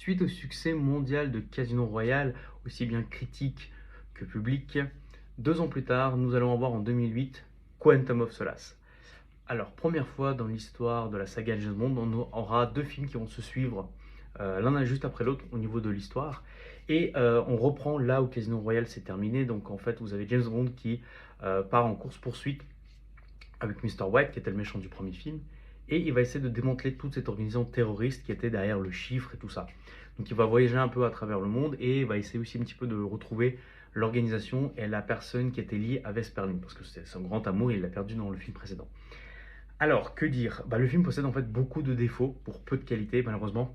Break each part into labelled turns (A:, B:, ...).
A: Suite au succès mondial de Casino Royale, aussi bien critique que public, 2 ans plus tard, nous allons avoir en 2008 Quantum of Solace. Alors, première fois dans l'histoire de la saga James Bond, on aura 2 films qui vont se suivre, l'un juste après l'autre au niveau de l'histoire et on reprend là où Casino Royale s'est terminé. Donc en fait, vous avez James Bond qui, part en course-poursuite avec Mr. White, qui était le méchant du premier film, et il va essayer de démanteler toute cette organisation terroriste qui était derrière le chiffre et tout ça. Donc il va voyager un peu à travers le monde et va essayer aussi un petit peu de retrouver l'organisation et la personne qui était liée à Vesperling, parce que c'est son grand amour, il l'a perdu dans le film précédent. Alors, que dire? Le film possède en fait beaucoup de défauts pour peu de qualité, malheureusement.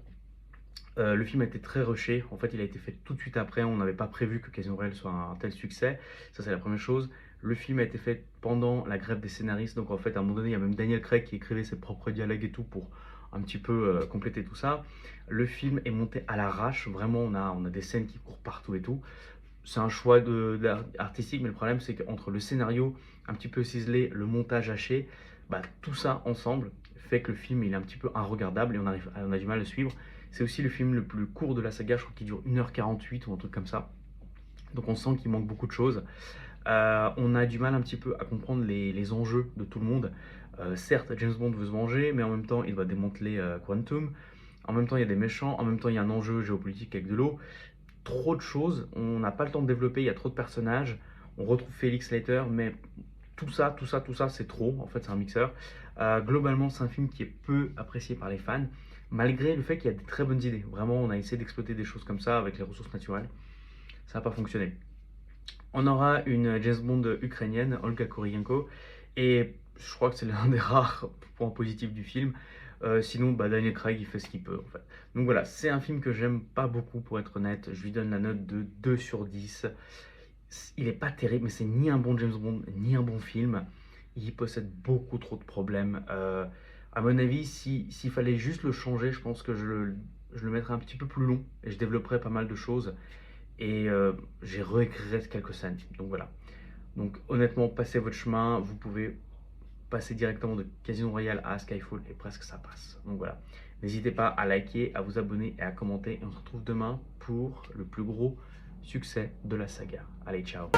A: Le film a été très rushé. En fait, il a été fait tout de suite après. On n'avait pas prévu que Casino Royale soit un tel succès. Ça, c'est la première chose. Le film a été fait pendant la grève des scénaristes. Donc, en fait, à un moment donné, il y a même Daniel Craig qui écrivait ses propres dialogues et tout pour un petit peu compléter tout ça. Le film est monté à l'arrache. Vraiment, on a des scènes qui courent partout et tout. C'est un choix artistique, mais le problème, c'est qu'entre le scénario un petit peu ciselé, le montage haché, tout ça ensemble fait que le film il est un petit peu regardable et on a du mal à le suivre. C'est aussi le film le plus court de la saga, je crois qu'il dure 1h48 ou un truc comme ça. Donc on sent qu'il manque beaucoup de choses. On a du mal un petit peu à comprendre les enjeux de tout le monde. Certes, James Bond veut se venger, mais en même temps, il doit démanteler Quantum. En même temps, il y a des méchants. En même temps, il y a un enjeu géopolitique avec de l'eau. Trop de choses. On n'a pas le temps de développer. Il y a trop de personnages. On retrouve Felix Leiter, mais tout ça, c'est trop. En fait, c'est un mixeur. Globalement, c'est un film qui est peu apprécié par les fans, malgré le fait qu'il y a des très bonnes idées. Vraiment, on a essayé d'exploiter des choses comme ça avec les ressources naturelles. Ça n'a pas fonctionné. On aura une James Bond ukrainienne, Olga Kurylenko, et je crois que c'est l'un des rares points positifs du film. Sinon, Daniel Craig, il fait ce qu'il peut, en fait. Donc voilà, c'est un film que j'aime pas beaucoup, pour être honnête. Je lui donne la note de 2 sur 10. Il est pas terrible, mais c'est ni un bon James Bond, ni un bon film. Il possède beaucoup trop de problèmes. À mon avis, s'il fallait juste le changer, je pense que je le mettrais un petit peu plus long et je développerais pas mal de choses. Et j'ai réécrit quelques scènes. Donc voilà. Donc honnêtement, passez votre chemin. Vous pouvez passer directement de Casino Royale à Skyfall et presque ça passe. Donc voilà. N'hésitez pas à liker, à vous abonner et à commenter. Et on se retrouve demain pour le plus gros succès de la saga. Allez, ciao.